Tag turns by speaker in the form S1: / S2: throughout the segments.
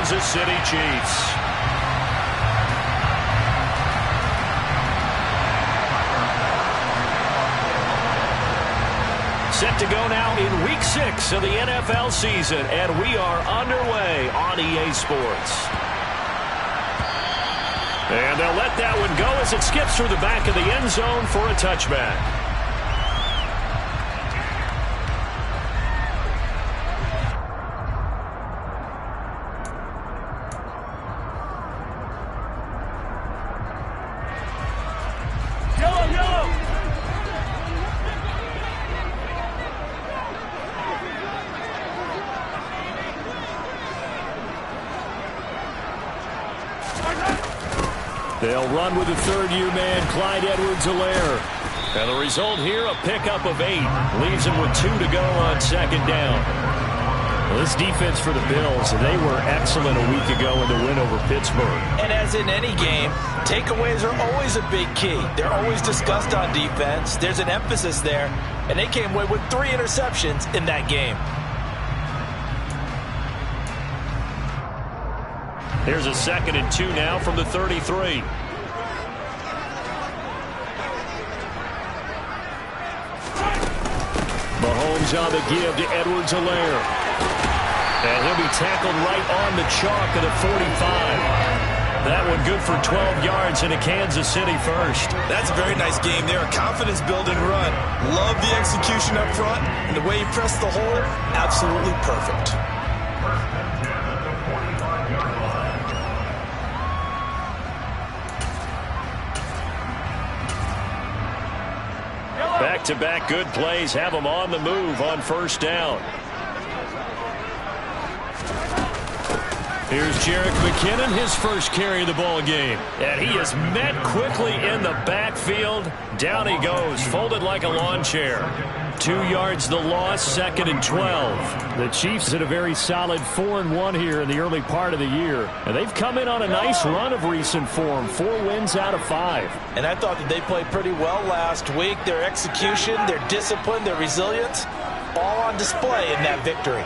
S1: Kansas City Chiefs. Set to go now in Week 6 of the NFL season, and we are underway on EA Sports. And they'll let that one go as it skips through the back of the end zone for a touchback. They'll run with the third-year man, Clyde Edwards-Helaire. And the result here, a pickup of 8. Leaves him with 2 to go on second down. Well, this defense for the Bills, they were excellent a week ago in the win over Pittsburgh.
S2: And as in any game, takeaways are always a big key. They're always discussed on defense. There's an emphasis there. And they came away with 3 interceptions in that game.
S1: Here's a 2nd and 2 now from the 33. Mahomes on the give to Edwards-Helaire. And he'll be tackled right on the chalk of the 45. That one good for 12 yards and a Kansas City first.
S2: That's a very nice game there. A confidence-building run. Love the execution up front. And the way he pressed the hole, absolutely perfect.
S1: Back-to-back good plays have them on the move on first down. Here's Jerick McKinnon, his first carry of the ball game. And he is met quickly in the backfield. Down he goes, folded like a lawn chair. 2 yards the loss, 2nd and 12. The Chiefs had a very solid 4-1 here in the early part of the year. And they've come in on a nice run of recent form. 4 wins out of 5.
S2: And I thought that they played pretty well last week. Their execution, their discipline, their resilience, all on display in that victory.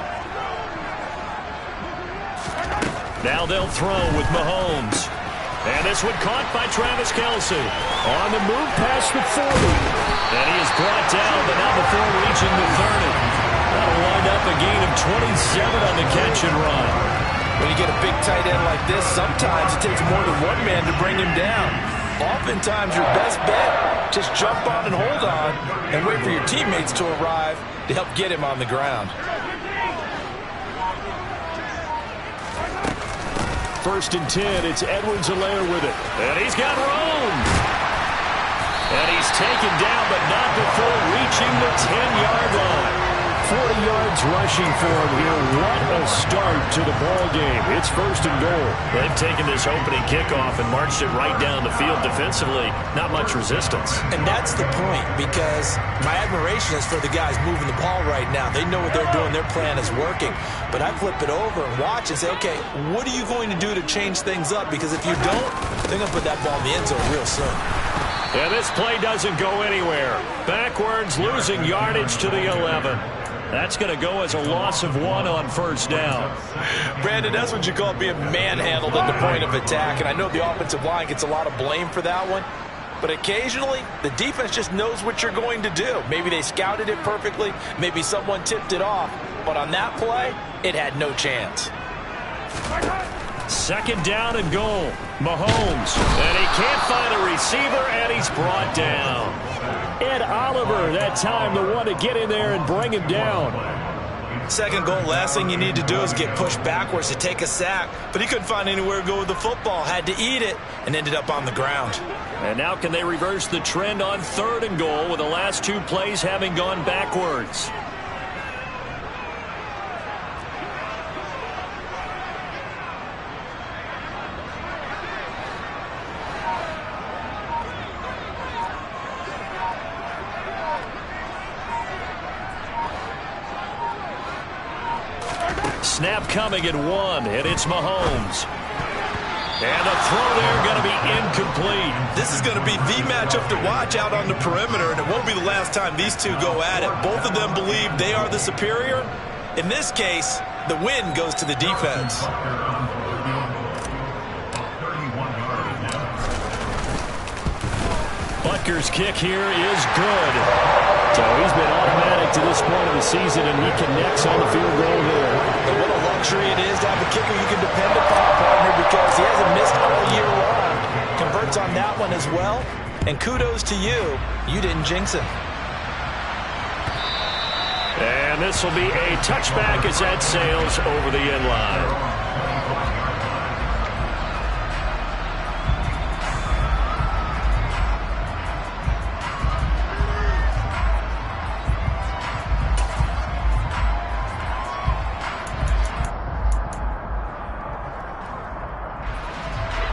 S1: Now they'll throw with Mahomes. And this one caught by Travis Kelce. On the move past the 40. And he is brought down, but not before reaching the 30. That'll wind up a gain of 27 on the catch and run.
S2: When you get a big tight end like this, sometimes it takes more than one man to bring him down. Oftentimes your best bet, just jump on and hold on and wait for your teammates to arrive to help get him on the ground.
S1: 1st and 10, it's Edwards-Helaire with it. And he's got room. And he's taken down, but not before reaching the 10-yard line. 40 yards rushing for him here. What a start to the ball game. It's 1st and goal. They've taken this opening kickoff and marched it right down the field defensively. Not much resistance.
S2: And that's the point, because my admiration is for the guys moving the ball right now. They know what they're doing. Their plan is working. But I flip it over and watch and say, okay, what are you going to do to change things up? Because if you don't, they're going to put that ball in the end zone real soon.
S1: And this play doesn't go anywhere. Backwards, losing yardage to the 11. That's going to go as a loss of 1 on first down.
S2: Brandon, that's what you call being manhandled at the point of attack. And I know the offensive line gets a lot of blame for that one. But occasionally, the defense just knows what you're going to do. Maybe they scouted it perfectly. Maybe someone tipped it off. But on that play, it had no chance.
S1: 2nd down and goal. Mahomes. And he can't find a receiver, and he's brought down. Ed Oliver, that time, the one to get in there and bring him down.
S2: 2nd goal, last thing you need to do is get pushed backwards to take a sack. But he couldn't find anywhere to go with the football. Had to eat it and ended up on the ground.
S1: And now can they reverse the trend on 3rd and goal with the last 2 plays having gone backwards? Snap coming at 1, and it's Mahomes. And the throw there going to be incomplete.
S2: This is going to be the matchup to watch out on the perimeter, and it won't be the last time these two go at it. Both of them believe they are the superior. In this case, the win goes to the defense.
S1: Butker's kick here is good. So he's been automatic to this point of the season, and he connects on the field goal here.
S2: And what a luxury it is to have a kicker you can depend upon, partner, because he hasn't missed all year long. Converts on that one as well. And kudos to you. You didn't jinx him.
S1: And this will be a touchback as that sails over the end line.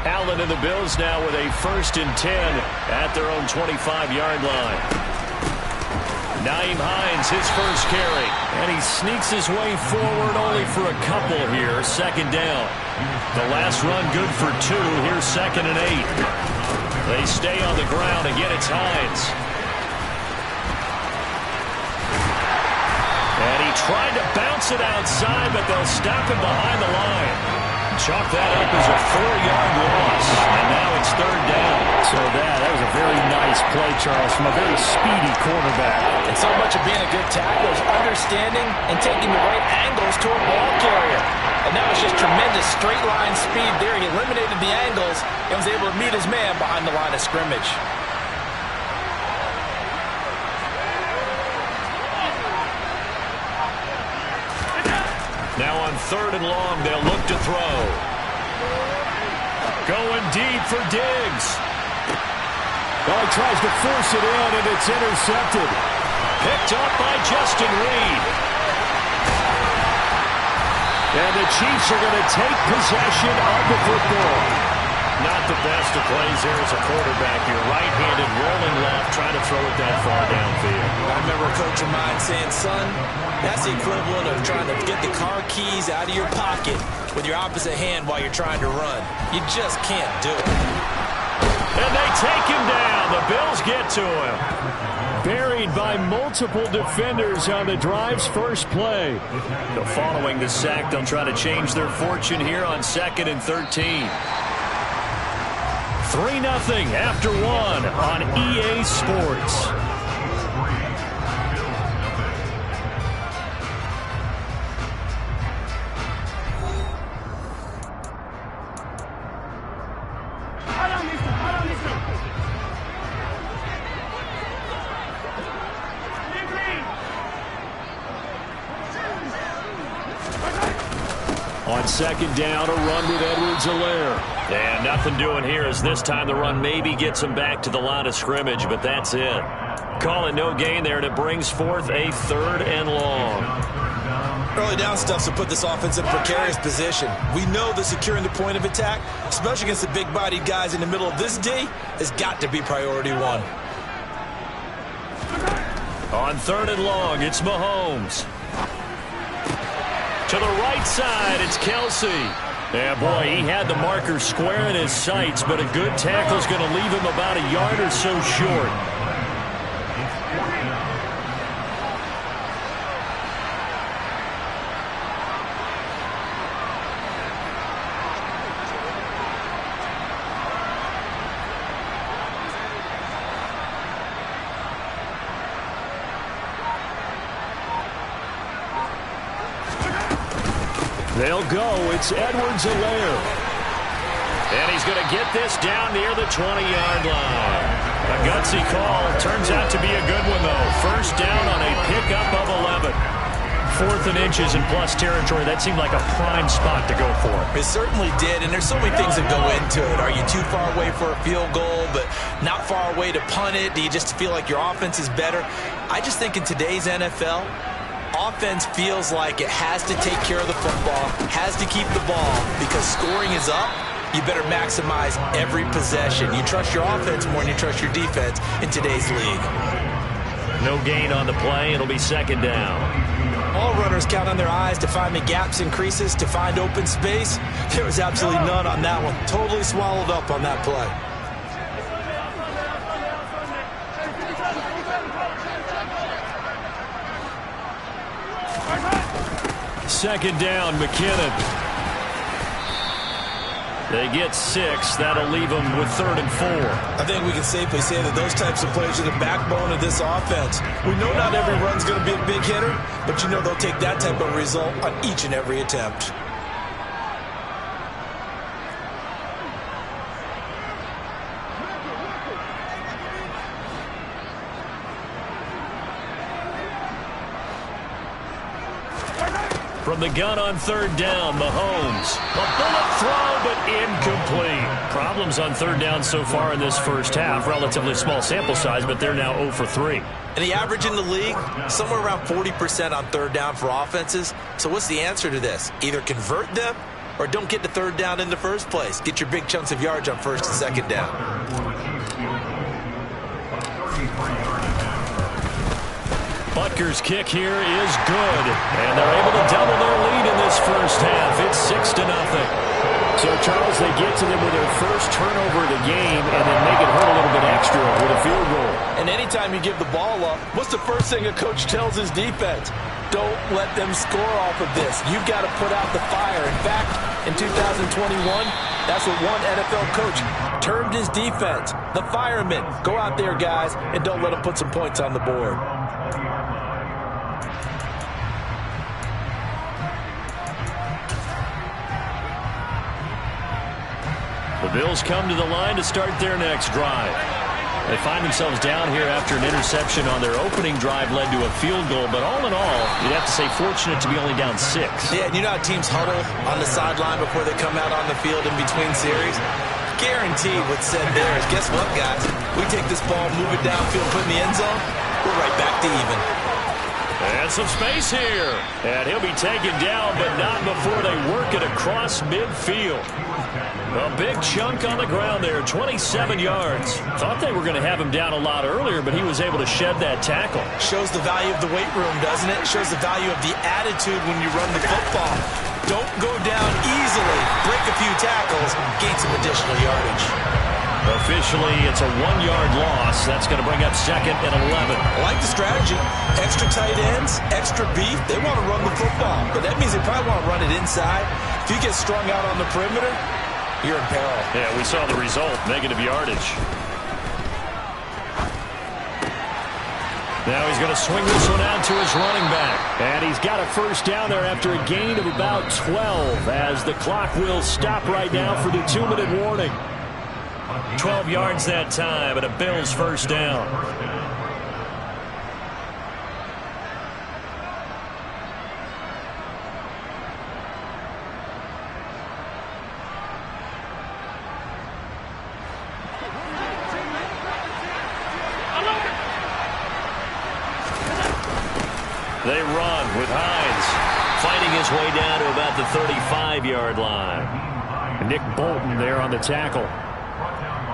S1: Allen and the Bills now with a 1st and 10 at their own 25-yard line. Naeem Hines, his first carry. And he sneaks his way forward only for a couple here. 2nd down. The last run good for 2. Here's 2nd and 8. They stay on the ground. Again, it's Hines. And he tried to bounce it outside, but they'll stop him behind the line. Chalk that up as a 4-yard loss, and now it's 3rd down.
S3: So that was a very nice play, Charles, from a very speedy quarterback.
S2: And so much of being a good tackler is understanding and taking the right angles to a ball carrier. And that was just tremendous straight-line speed there. He eliminated the angles and was able to meet his man behind the line of scrimmage.
S1: Now on 3rd and long, they'll look to throw. Going deep for Diggs.
S3: Well, he tries to force it in, and it's intercepted.
S1: Picked up by Justin Reed. And the Chiefs are going to take possession of the football. Not the best of plays there as a quarterback. You're right-handed, rolling left, trying to throw it that far downfield.
S2: I remember a coach of mine saying, son, that's the equivalent of trying to get the car keys out of your pocket with your opposite hand while you're trying to run. You just can't do it.
S1: And they take him down. The Bills get to him. Buried by multiple defenders on the drive's first play. So following the sack, they'll try to change their fortune here on 2nd and 13. 3-0 after 1 on EA Sports. On 2nd down, a run with Edwards-Helaire. And nothing doing here as this time the run maybe gets him back to the line of scrimmage, but that's it. Call it no gain there, and it brings forth a 3rd and long.
S2: Early down stuff to put this offense in a precarious position. We know that securing the point of attack, especially against the big-bodied guys in the middle of this D, has got to be priority 1.
S1: On 3rd and long, it's Mahomes. To the right side, it's Kelsey. Yeah, boy, he had the marker square in his sights, but a good tackle's going to leave him about a yard or so short. They'll go. It's Edwards-Helaire. And he's going to get this down near the 20-yard line. A gutsy call. Turns out to be a good one, though. 1st down on a pickup of 11. 4th and inches in plus territory. That seemed like a prime spot to go for.
S2: It certainly did, and there's so many things that go into it. Are you too far away for a field goal, but not far away to punt it? Do you just feel like your offense is better? I just think in today's NFL, offense feels like it has to take care of the football, has to keep the ball, because scoring is up. You better maximize every possession. You trust your offense more than you trust your defense in today's league.
S1: No gain on the play. It'll be 2nd down.
S2: All runners count on their eyes to find the gaps and creases, to find open space. There was absolutely none on that one. Totally swallowed up on that play.
S1: Second down, McKinnon. They get 6. That'll leave them with 3rd and 4.
S2: I think we can safely say that those types of plays are the backbone of this offense. We know not every run's going to be a big hitter, but you know they'll take that type of result on each and every attempt.
S1: From the gun on 3rd down, Mahomes. A bullet throw, but incomplete. Problems on 3rd down so far in this first half. Relatively small sample size, but they're now 0 for 3.
S2: And the average in the league, somewhere around 40% on 3rd down for offenses. So what's the answer to this? Either convert them or don't get to 3rd down in the first place. Get your big chunks of yards on 1st and 2nd down.
S1: Butker's kick here is good, and they're able to double their lead in this first half. It's 6-0.
S3: So, Charles, they get to them with their first turnover of the game and then make it hurt a little bit extra with a field goal.
S2: And anytime you give the ball up, what's the first thing a coach tells his defense? Don't let them score off of this. You've got to put out the fire. In fact, in 2021, that's what one NFL coach termed his defense. The firemen. Go out there, guys, and don't let them put some points on the board.
S1: The Bills come to the line to start their next drive. They find themselves down here after an interception on their opening drive led to a field goal, but all in all, you'd have to say fortunate to be only down 6.
S2: Yeah, and you know how teams huddle on the sideline before they come out on the field in between series? Guaranteed what's said there is, guess what, guys? We take this ball, move it downfield, put it in the end zone, we're right back to even.
S1: And some space here. And he'll be taken down, but not before they work it across midfield. A big chunk on the ground there, 27 yards. Thought they were going to have him down a lot earlier, but he was able to shed that tackle.
S2: Shows the value of the weight room, doesn't it? Shows the value of the attitude when you run the football. Don't go down easily. Break a few tackles, gain some additional yardage.
S1: Officially, it's a 1-yard loss. That's going to bring up 2nd and 11.
S2: I like the strategy. Extra tight ends, extra beef. They want to run the football, but that means they probably want to run it inside. If you get strung out on the perimeter, you're in peril.
S1: Yeah, we saw the result, negative yardage. Now he's going to swing this one out to his running back.
S3: And he's got a first down there after a gain of about 12 as the clock will stop right now for the 2-minute warning.
S1: 12 yards that time, and a Bills first down. They run with Hines, fighting his way down to about the 35-yard line.
S3: Nick Bolton there on the tackle.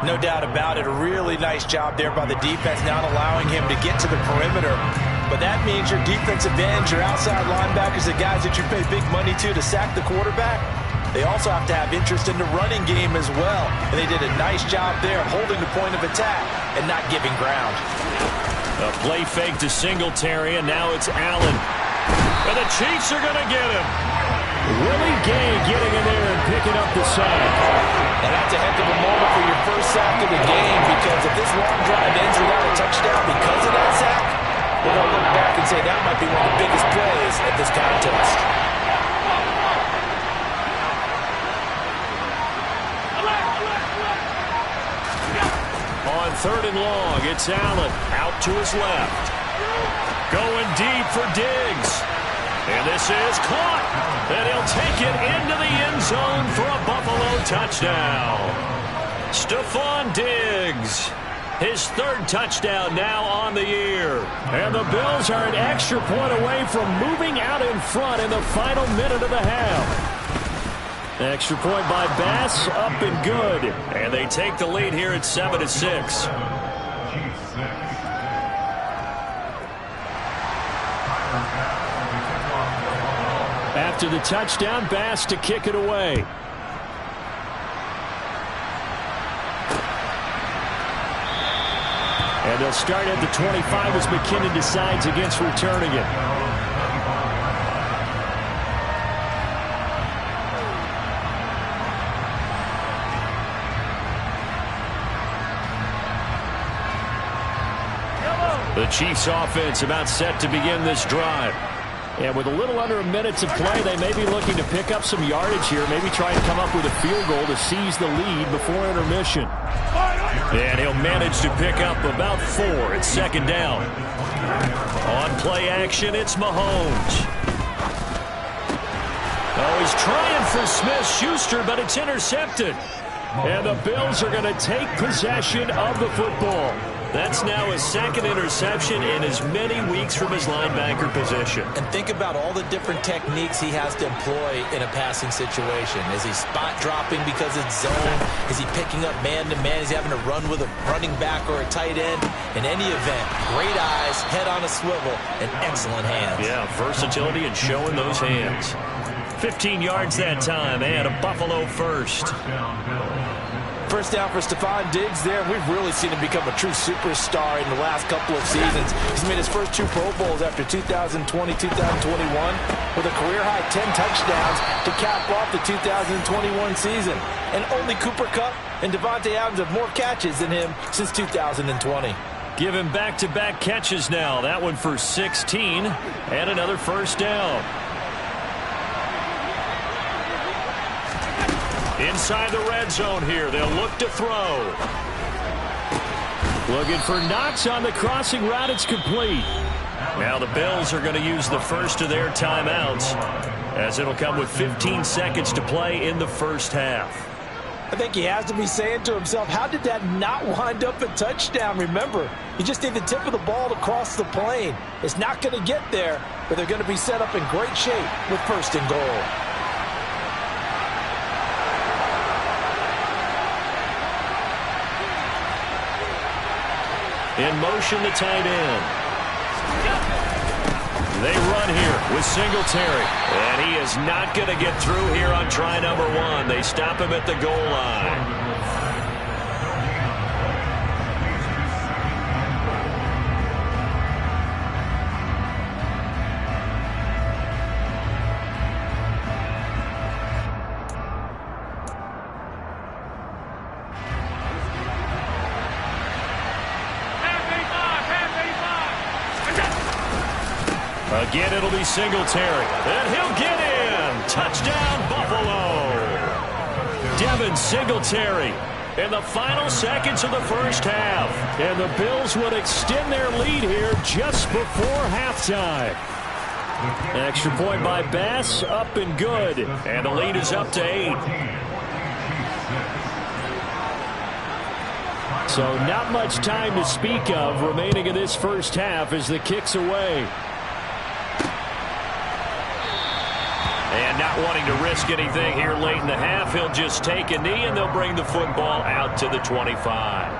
S2: No doubt about it. A really nice job there by the defense, not allowing him to get to the perimeter. But that means your defensive ends, your outside linebackers, the guys that you pay big money to sack the quarterback, they also have to have interest in the running game as well. And they did a nice job there holding the point of attack and not giving ground.
S1: A play fake to Singletary, and now it's Allen. And the Chiefs are going to get him.
S3: Willie Gay getting in there and picking up the sack.
S2: And that's a heck of a moment for your first sack of the game, because if this long drive ends without a touchdown because of that sack, we're going to look back and say that might be one of the biggest plays at this contest.
S1: On 3rd and long, it's Allen out to his left. Going deep for Diggs. And this is caught. And he'll take it into the end zone for a Buffalo touchdown. Stephon Diggs, his 3rd touchdown now on the year.
S3: And the Bills are an extra point away from moving out in front in the final minute of the half.
S1: Extra point by Bass, up and good. And they take the lead here at 7-6.
S3: After the touchdown, Bass to kick it away. And they'll start at the 25 as McKinnon decides against returning it. The Chiefs offense about set to begin this drive. And with a little under a minute to play, they may be looking to pick up some yardage here, maybe try and come up with a field goal to seize the lead before intermission. And he'll manage to pick up about 4. It's second down. On play action, it's Mahomes. Oh, he's trying for Smith-Schuster, but it's intercepted. And the Bills are going to take possession of the football. That's now his second interception in as many weeks from his linebacker position.
S2: And think about all the different techniques he has to employ in a passing situation. Is he spot dropping because it's zone? Is he picking up man-to-man? Is he having to run with a running back or a tight end? In any event, great eyes, head on a swivel, and excellent hands.
S3: Yeah, versatility and showing those hands. 15 yards that time, and a Buffalo first.
S2: First down for Stephon Diggs there. We've really seen him become a true superstar in the last couple of seasons. He's made his first 2 Pro Bowls after 2020-2021 with a career-high 10 touchdowns to cap off the 2021 season. And only Cooper Kupp and Devontae Adams have more catches than him since 2020.
S3: Give him back-to-back catches now. That one for 16 and another first down. Inside the red zone here. They'll look to throw. Looking for Knox on the crossing route. It's complete. Now the Bills are going to use the first of their timeouts, as it'll come with 15 seconds to play in the first half.
S2: I think he has to be saying to himself, how did that not wind up a touchdown? Remember, you just need the tip of the ball to cross the plane. It's not going to get there, but they're going to be set up in great shape with first and goal.
S3: In motion, the tight end. They run here with Singletary. And he is not going to get through here on try number 1. They stop him at the goal line. Again, it'll be Singletary. And he'll get in. Touchdown, Buffalo. Devin Singletary in the final seconds of the first half. And the Bills would extend their lead here just before halftime. Extra point by Bass, up and good. And the lead is up to 8. So not much time to speak of remaining in this first half as the kick's away. And not wanting to risk anything here late in the half, he'll just take a knee and they'll bring the football out to the 25.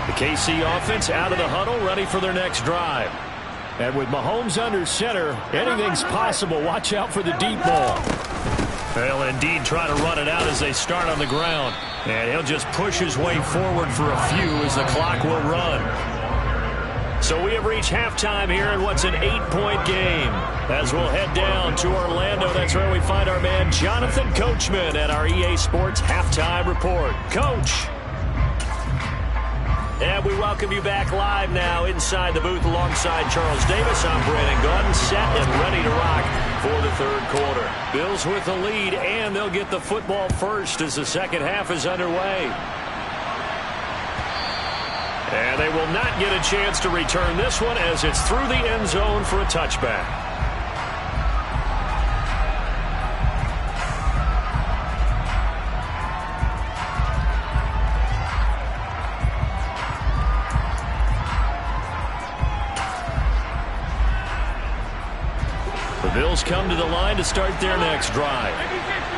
S3: The KC offense out of the huddle, ready for their next drive. And with Mahomes under center, anything's possible. Watch out for the deep ball. They'll indeed try to run it out as they start on the ground. And he'll just push his way forward for a few as the clock will run. So we have reached halftime here in what's an 8-point game. As we'll head down to Orlando, that's where we find our man Jonathan Coachman at our EA Sports Halftime Report. Coach. And we welcome you back live now inside the booth alongside Charles Davis. I'm Brandon Gaudin, set and ready to rock for the third quarter. Bills with the lead, and they'll get the football first as the second half is underway. And they will not get a chance to return this one as it's through the end zone for a touchback. Bills come to the line to start their next drive.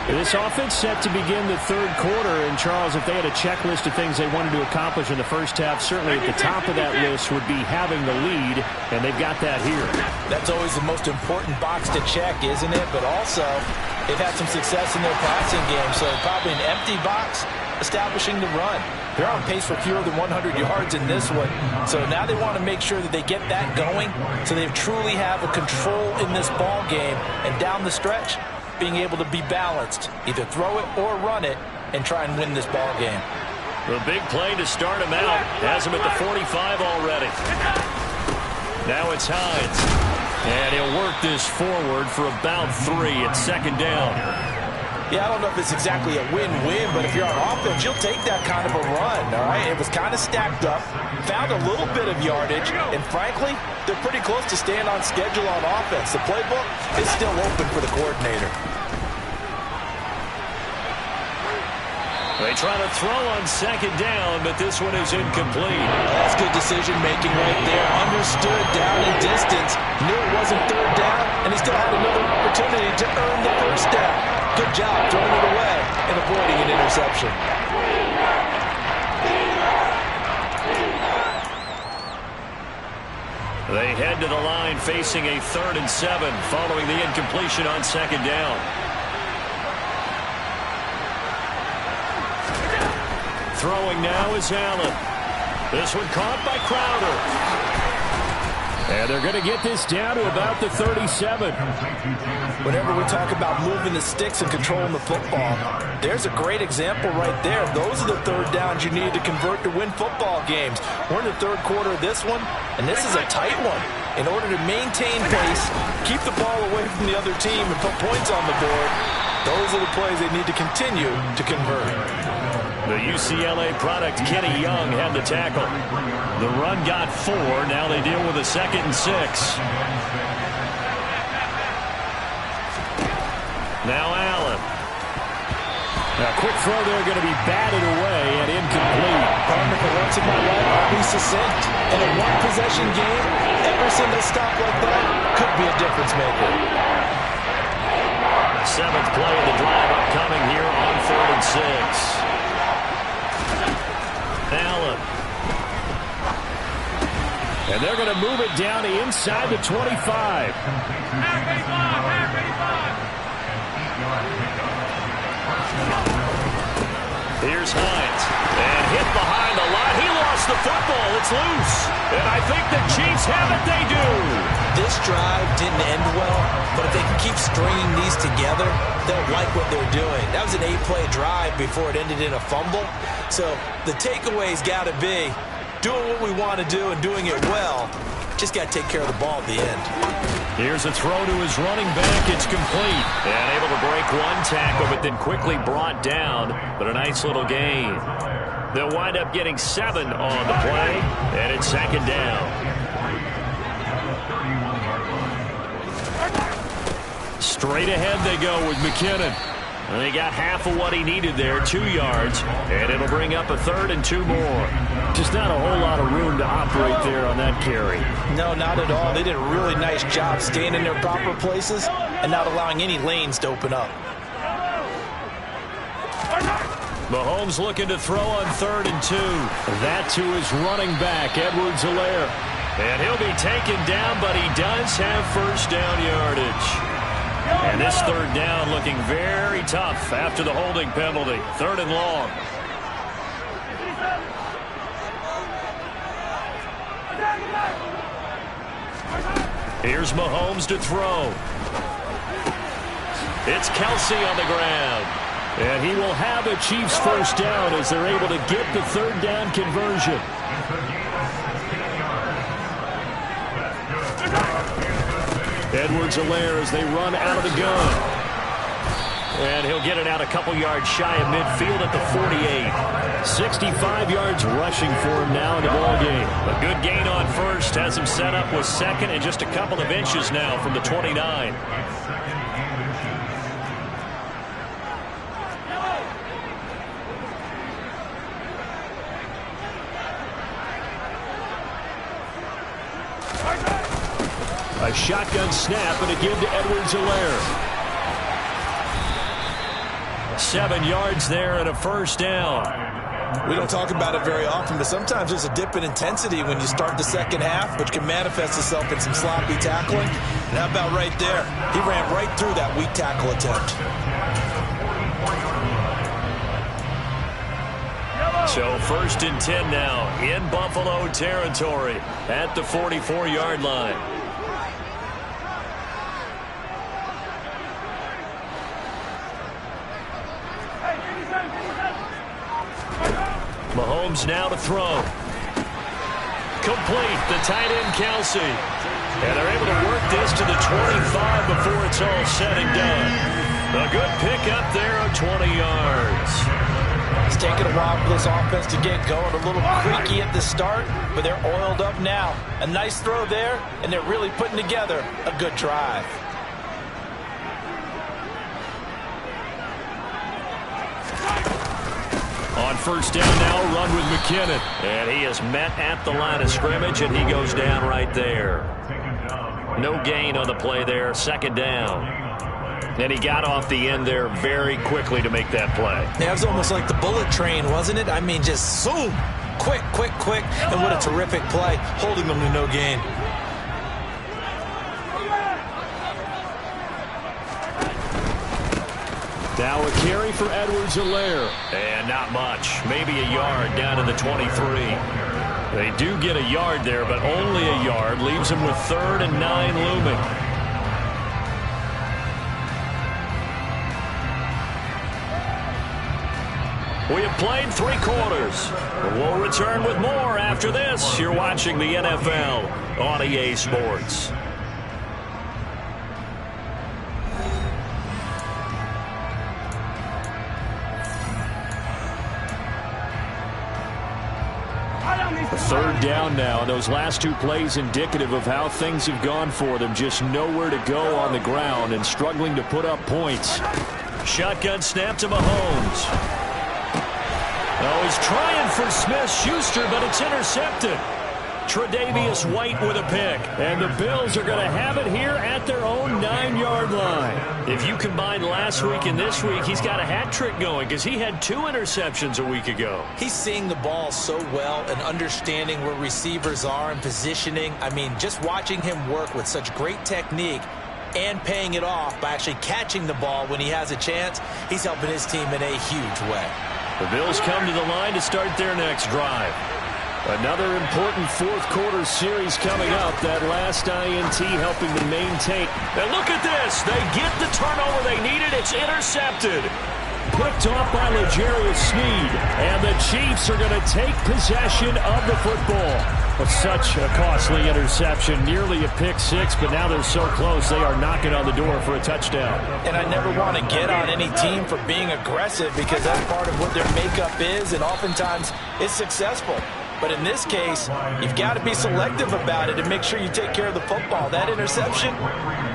S3: This offense set to begin the third quarter. And, Charles, if they had a checklist of things they wanted to accomplish in the first half, certainly at the top of that list would be having the lead, and they've got that here.
S2: That's always the most important box to check, isn't it? But also, they've had some success in their passing game, so probably an empty box establishing the run. They're on pace for fewer than 100 yards in this one. So now they want to make sure that they get that going so they truly have a control in this ball game. And down the stretch, being able to be balanced. Either throw it or run it and try and win this ball game.
S3: The big play to start him out. Has him at the 45 already. Now it's Hines. And he'll work this forward for about 3 at second down.
S2: Yeah, I don't know if it's exactly a win-win, but if you're on offense, you'll take that kind of a run, all right? It was kind of stacked up, found a little bit of yardage, and frankly, they're pretty close to staying on schedule on offense. The playbook is still open for the coordinator.
S3: They try to throw on second down, but this one is incomplete.
S2: That's good decision-making right there. Understood down and distance. Knew it wasn't third down, and he still had another opportunity to earn the first down. Good job throwing it away and avoiding an interception.
S3: They head to the line facing a 3rd and 7 following the incompletion on second down. Throwing now is Allen. This one caught by Crowder. And they're going to get this down to about the 37.
S2: Whenever we talk about moving the sticks and controlling the football, there's a great example right there. Those are the third downs you need to convert to win football games. We're in the third quarter of this one, and this is a tight one. In order to maintain pace, keep the ball away from the other team, and put points on the board, those are the plays they need to continue to convert.
S3: The UCLA product, Kenny Young, had the tackle. The run got 4. Now they deal with a 2nd and 6. Now Allen. A quick throw there going to be batted away and incomplete.
S2: Partner, for once in my life, I'll be succinct. In a one-possession game, every single stop like that could be a difference maker.
S3: 7th play of the drive upcoming here on 3rd and 6. Allen. And they're going to move it down to inside the 25. Here's Hines. And hit behind the line. He lost the football. It's loose. And I think the Chiefs have it. They do.
S2: This drive didn't end well, but if they can keep stringing these together, they'll like what they're doing. That was an 8-play drive before it ended in a fumble. So the takeaway's got to be doing what we want to do and doing it well. Just got to take care of the ball at the end.
S3: Here's a throw to his running back. It's complete. And able to break one tackle, but then quickly brought down. But a nice little gain. They'll wind up getting 7 on the play, and it's second down. Straight ahead they go with McKinnon. And they got half of what he needed there, 2 yards, and it'll bring up a 3rd and 2 more. Just not a whole lot of room to operate there on that carry.
S2: No, not at all. They did a really nice job staying in their proper places and not allowing any lanes to open up.
S3: Mahomes looking to throw on 3rd and 2. That to his running back, Edwards-Helaire. And he'll be taken down, but he does have first down yardage. And this 3rd down looking very tough after the holding penalty. 3rd and long. Here's Mahomes to throw. It's Kelsey on the ground. And he will have a Chiefs first down as they're able to get the 3rd down conversion. Edwards-Helaire as they run out of the gun. And he'll get it out a couple yards shy of midfield at the 48. 65 yards rushing for him now in the ballgame. A good gain on first has him set up with 2nd and just a couple of inches now from the 29. A shotgun snap and a give to Edwards-Helaire. 7 yards there and a first down.
S2: We don't talk about it very often, but sometimes there's a dip in intensity when you start the second half, which can manifest itself in some sloppy tackling. And how about right there? He ran right through that weak tackle attempt.
S3: So 1st and 10 now in Buffalo territory at the 44-yard line. Mahomes now to throw. Complete, the tight end Kelsey. And they're able to work this to the 25 before it's all said and done. A good pickup there of 20 yards.
S2: It's taken a while for this offense to get going. A little creaky at the start, but they're oiled up now. A nice throw there, and they're really putting together a good drive.
S3: On 1st down now, run with McKinnon. And he is met at the line of scrimmage, and he goes down right there. No gain on the play there, 2nd down. And he got off the end there very quickly to make that play.
S2: Yeah, it was almost like the bullet train, wasn't it? I mean, just zoom. Quick, quick, quick. And what a terrific play, holding them to no gain.
S3: Now a carry for Edwards-Helaire. And not much. Maybe a yard down to the 23. They do get a yard there, but only a yard. Leaves them with 3rd and 9 looming. We have played 3 quarters. We'll return with more after this. You're watching the NFL on EA Sports. A 3rd down now, and those last 2 plays indicative of how things have gone for them. Just nowhere to go on the ground and struggling to put up points. Shotgun snap to Mahomes. Oh, he's trying for Smith-Schuster, but it's intercepted. Tre'Davious White with a pick. And the Bills are going to have it here at their own 9-yard line. If you combine last week and this week, he's got a hat trick going because he had 2 interceptions a week ago.
S2: He's seeing the ball so well and understanding where receivers are and positioning. I mean, just watching him work with such great technique and paying it off by actually catching the ball when he has a chance, he's helping his team in a huge way.
S3: The Bills come to the line to start their next drive. Another important 4th quarter series coming up. That last INT helping to maintain. And look at this. They get the turnover they needed. It's intercepted. Picked off by L'Jarius Sneed. And the Chiefs are going to take possession of the football. But such a costly interception. Nearly a pick 6, but now they're so close they are knocking on the door for a touchdown.
S2: And I never want to get on any team for being aggressive because that's part of what their makeup is, and oftentimes it's successful. But in this case, you've got to be selective about it and make sure you take care of the football. That interception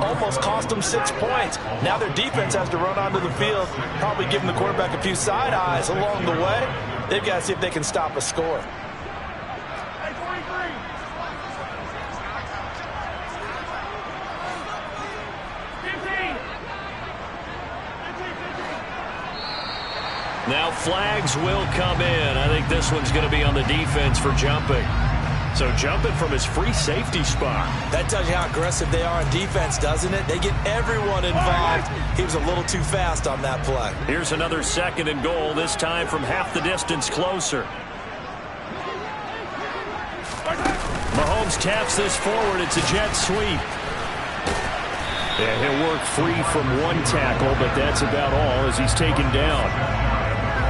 S2: almost cost them 6 points. Now their defense has to run onto the field, probably giving the quarterback a few side eyes along the way. They've got to see if they can stop a score.
S3: Now flags will come in. I think this one's going to be on the defense for jumping. So jumping from his free safety spot.
S2: That tells you how aggressive they are on defense, doesn't it? They get everyone involved. He was a little too fast on that play.
S3: Here's another 2nd and goal, this time from half the distance closer. Mahomes taps this forward. It's a jet sweep. And he'll work free from 1 tackle, but that's about all as he's taken down.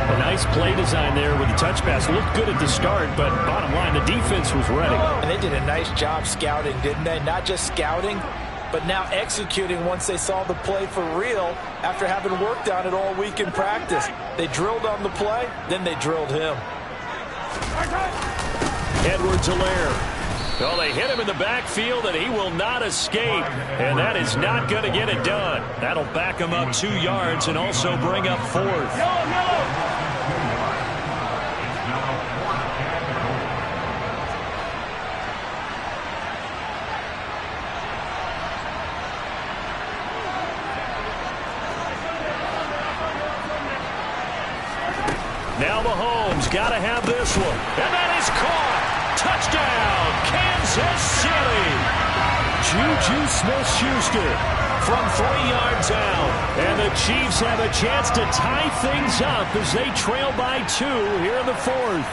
S3: A nice play design there with the touch pass. Looked good at the start, but bottom line, the defense was ready.
S2: And they did a nice job scouting, didn't they? Not just scouting, but now executing once they saw the play for real after having worked on it all week in practice. They drilled on the play, then they drilled him.
S3: Edwards-Helaire. Well, they hit him in the backfield, and he will not escape. And that is not going to get it done. That'll back him up 2 yards and also bring up 4th. Now Mahomes got to have this one. And that is caught. Touchdown, Kansas City. Juju Smith-Schuster from 3 yards out. And the Chiefs have a chance to tie things up as they trail by 2 here in the 4th.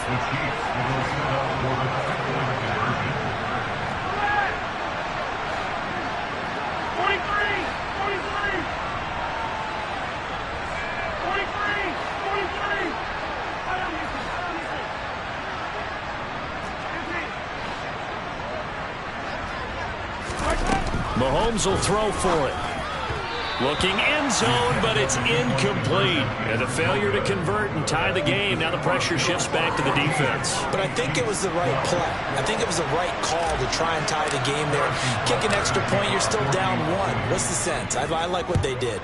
S3: Mahomes will throw for it. Looking end zone, but it's incomplete. And a failure to convert and tie the game. Now the pressure shifts back to the defense.
S2: But I think it was the right play. I think it was the right call to try and tie the game there. Kick an extra point, you're still down 1. What's the sense? I like what they did.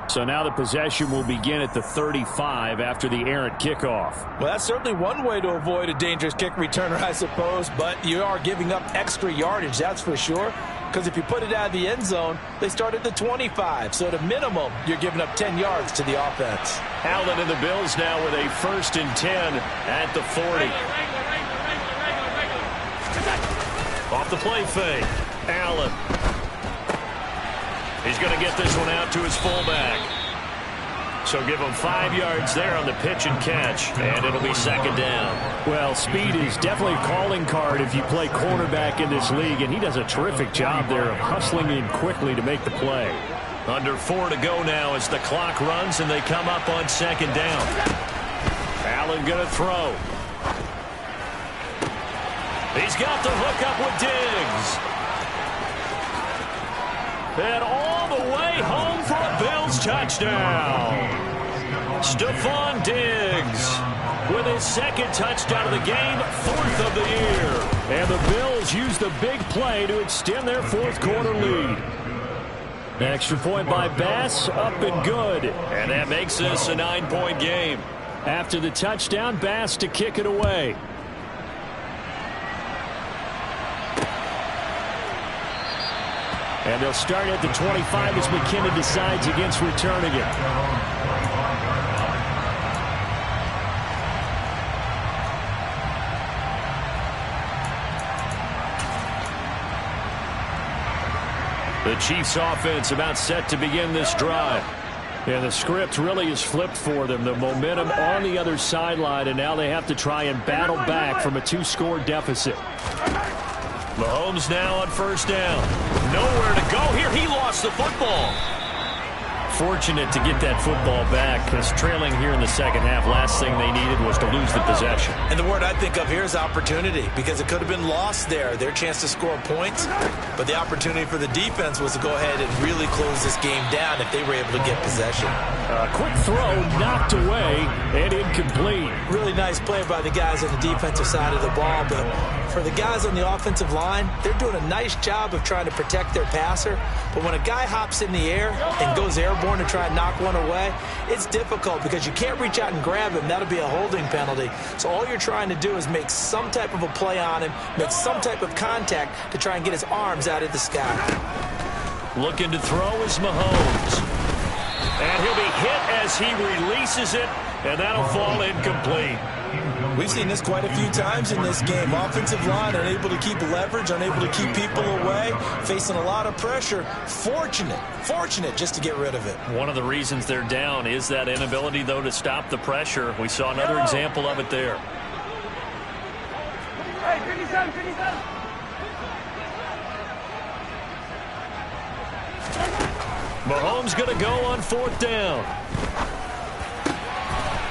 S3: So now the possession will begin at the 35 after the errant kickoff.
S2: Well, that's certainly one way to avoid a dangerous kick returner, I suppose, but you are giving up extra yardage, that's for sure, because if you put it out of the end zone, they start at the 25, so at a minimum, you're giving up 10 yards to the offense.
S3: Allen and the Bills now with a 1st and 10 at the 40. Off the play fake, Allen. He's going to get this one out to his fullback. So give him 5 yards there on the pitch and catch, and it'll be 2nd down. Well, speed is definitely a calling card if you play cornerback in this league, and he does a terrific job there of hustling in quickly to make the play. Under 4 to go now as the clock runs, and they come up on 2nd down. Allen going to throw. He's got the hook up with Diggs. And all the way home for a Bills touchdown. Stephon Diggs with his 2nd touchdown of the game, 4th of the year. And the Bills use the big play to extend their 4th quarter lead. Extra point by Bass, up and good. And that makes this a 9-point game. After the touchdown, Bass to kick it away. And they'll start at the 25 as McKinnon decides against returning it. The Chiefs offense about set to begin this drive. And the script really is flipped for them. The momentum on the other sideline, and now they have to try and battle back from a 2-score deficit. Mahomes now on 1st down. Nowhere to go here. He lost the football. Fortunate to get that football back, because trailing here in the 2nd half, last thing they needed was to lose the possession.
S2: And the word I think of here is opportunity, because it could have been lost there, their chance to score points. But the opportunity for the defense was to go ahead and really close this game down if they were able to get possession.
S3: A quick throw knocked away and incomplete.
S2: Really nice play by the guys on the defensive side of the ball, but for the guys on the offensive line, they're doing a nice job of trying to protect their passer. But when a guy hops in the air and goes airborne to try and knock one away, it's difficult because you can't reach out and grab him. That'll be a holding penalty. So all you're trying to do is make some type of a play on him, make some type of contact to try and get his arms out of the sky.
S3: Looking to throw is Mahomes. And he'll be hit as he releases it, and that'll fall incomplete.
S2: We've seen this quite a few times in this game. Offensive line unable to keep leverage, unable to keep people away, facing a lot of pressure. Fortunate just to get rid of it.
S3: One of the reasons they're down is that inability, though, to stop the pressure. We saw another example of it there.
S4: Hey, 57, 57.
S3: Mahomes going to go on 4th down.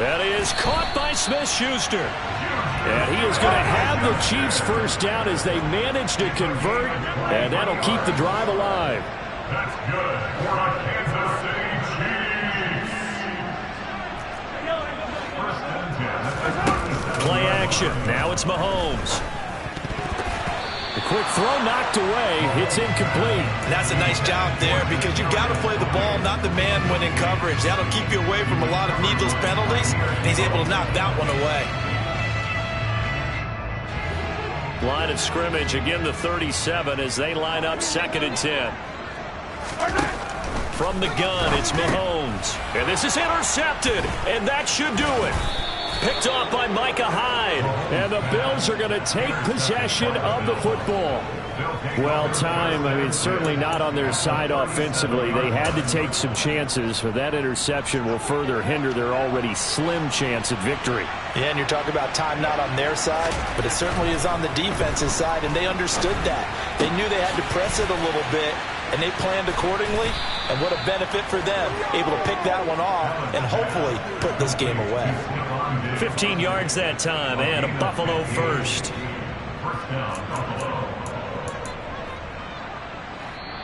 S3: And he is caught by Smith-Schuster. And he is going to have the Chiefs 1st down as they manage to convert, and that'll keep the drive alive.
S4: That's good for the Kansas City Chiefs.
S3: Play action. Now it's Mahomes. The quick throw knocked away. It's incomplete.
S2: And that's a nice job there because you've got to play the ball, not the man when in coverage. That'll keep you away from a lot of needless penalties, and he's able to knock that one away.
S3: Line of scrimmage, again the 37 as they line up 2nd and 10. From the gun, it's Mahomes. And this is intercepted, and that should do it. Picked off by Micah Hyde. And the Bills are going to take possession of the football. Well, time, I mean, certainly not on their side offensively. They had to take some chances, but that interception will further hinder their already slim chance at victory.
S2: Yeah, and you're talking about time not on their side, but it certainly is on the defense's side, and they understood that. They knew they had to press it a little bit, and they planned accordingly, and what a benefit for them, able to pick that one off and hopefully put this game away.
S3: 15 yards that time, and a Buffalo first.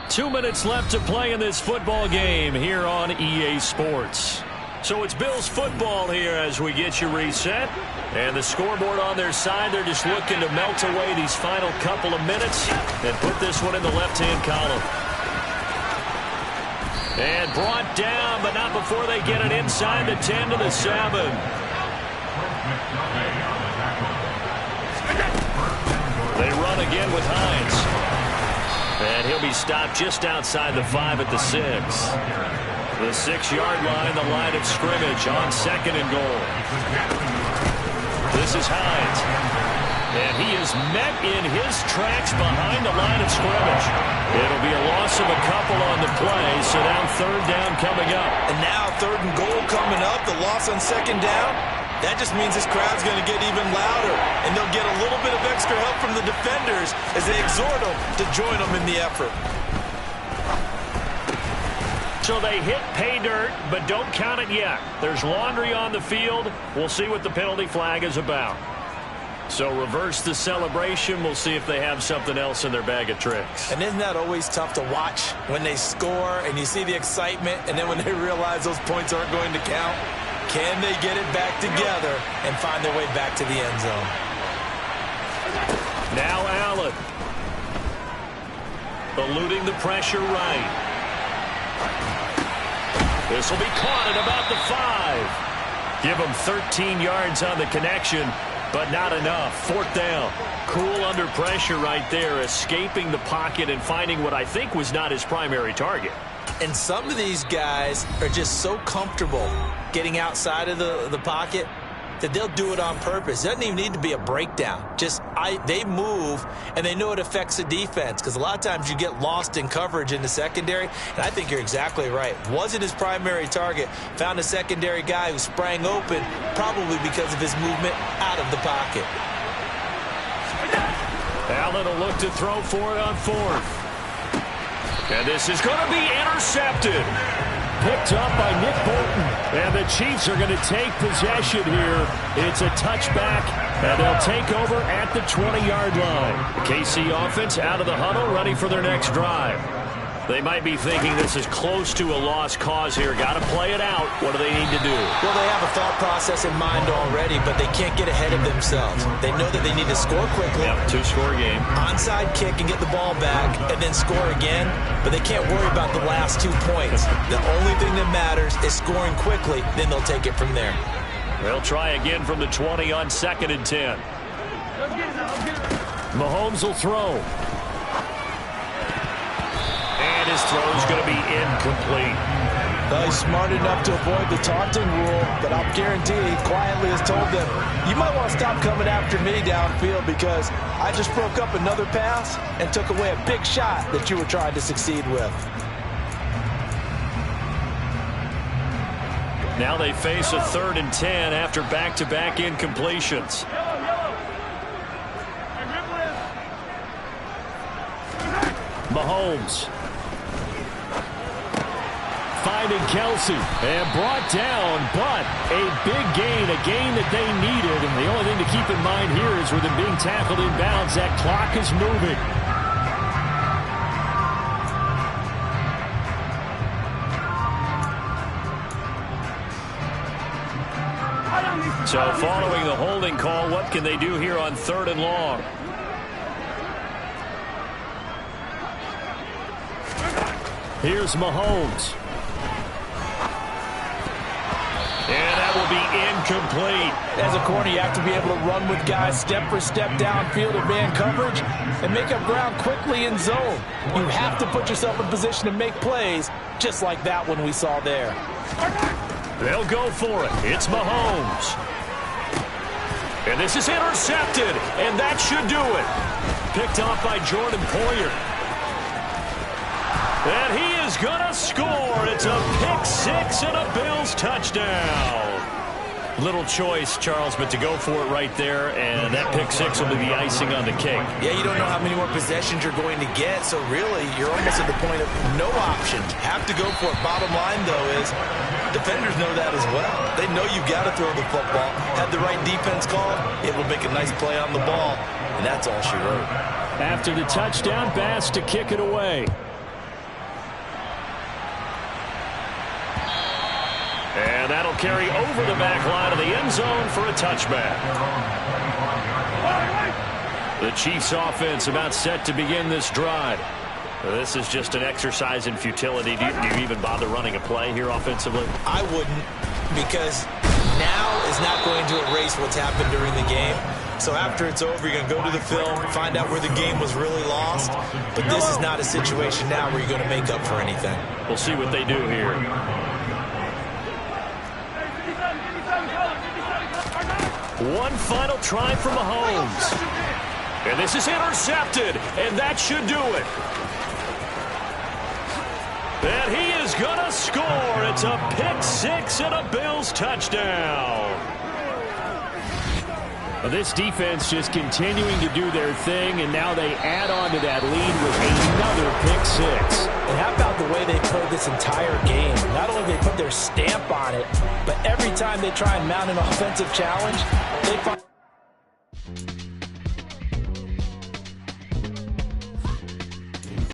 S3: 2 minutes left to play in this football game here on EA Sports. So it's Bills football here as we get you reset. And the scoreboard on their side, they're just looking to melt away these final couple of minutes and put this one in the left-hand column. And brought down, but not before they get it inside the 10 to the 7. They run again with Hines. And he'll be stopped just outside the 5 at the 6. The 6-yard line, the line of scrimmage on 2nd and goal. This is Hines. And he is met in his tracks behind the line of scrimmage. It'll be a loss of a couple on the play, so now 3rd down coming up.
S2: And now 3rd and goal coming up, the loss on 2nd down. That just means this crowd's going to get even louder, and they'll get a little bit of extra help from the defenders as they exhort them to join them in the effort.
S3: So they hit pay dirt, but don't count it yet. There's laundry on the field. We'll see what the penalty flag is about. So reverse the celebration. We'll see if they have something else in their bag of tricks.
S2: And isn't that always tough to watch when they score and you see the excitement, and then when they realize those points aren't going to count? Can they get it back together and find their way back to the end zone?
S3: Now Allen. Eluding the pressure right. This will be caught at about the 5. Give them 13 yards on the connection, but not enough. 4th down. Cool under pressure right there, escaping the pocket and finding what I think was not his primary target.
S2: And some of these guys are just so comfortable getting outside of the pocket that they'll do it on purpose. It doesn't even need to be a breakdown. They move, and they know it affects the defense, because a lot of times you get lost in coverage in the secondary, and I think you're exactly right. Wasn't his primary target. Found a secondary guy who sprang open, probably because of his movement out of the pocket.
S3: Allen will look to throw for it on 4th. And this is going to be intercepted. Picked up by Nick Bolton. And the Chiefs are going to take possession here. It's a touchback, and they'll take over at the 20-yard line. KC offense out of the huddle, ready for their next drive. They might be thinking this is close to a lost cause here. Got to play it out. What do they need to do?
S2: Well, they have a thought process in mind already, but they can't get ahead of themselves. They know that they need to score quickly.
S3: Yep, 2-score game.
S2: Onside kick and get the ball back and then score again, but they can't worry about the last 2 points. The only thing that matters is scoring quickly, then they'll take it from there.
S3: They'll try again from the 20 on 2nd and 10. Mahomes will throw. And his throw is going to be incomplete.
S2: Well, he's smart enough to avoid the taunting rule, but I'll guarantee he quietly has told them, you might want to stop coming after me downfield because I just broke up another pass and took away a big shot that you were trying to succeed with.
S3: Now they face a 3rd and 10 after back-to-back incompletions. Mahomes. Finding Kelsey and brought down, but a big gain, a gain that they needed. And the only thing to keep in mind here is with him being tackled inbounds, that clock is moving. So following the holding call, what can they do here on 3rd and long? Here's Mahomes. And that will be incomplete.
S2: As a corner, you have to be able to run with guys step for step downfield in man coverage and make up ground quickly in zone. You have to put yourself in position to make plays, just like that one we saw there.
S3: They'll go for it. It's Mahomes. And this is intercepted, and that should do it. Picked off by Jordan Poyer. And he is going to score. It's a pick six and a Bills touchdown. Little choice, Charles, but to go for it right there, and that pick six will be the icing on the cake.
S2: Yeah, you don't know how many more possessions you're going to get, so really you're almost at the point of no options. Have to go for it. Bottom line, though, is defenders know that as well. They know you've got to throw the football. Had the right defense called, it will make a nice play on the ball, and that's all she wrote.
S3: After the touchdown, Bass to kick it away. And that'll carry over the back line of the end zone for a touchback. The Chiefs offense about set to begin this drive. This is just an exercise in futility. Do you even bother running a play here offensively?
S2: I wouldn't, because now is not going to erase what's happened during the game. So after it's over, you're going to go to the film, find out where the game was really lost. But this is not a situation now where you're going to make up for anything.
S3: We'll see what they do here. One final try for Mahomes. And this is intercepted, and that should do it. And he is going to score. It's a pick six and a Bills touchdown. Well, this defense just continuing to do their thing, and now they add on to that lead with another pick six.
S2: And how about the way they played this entire game? Not only did they put their stamp on it, but every time they try and mount an offensive challenge, they find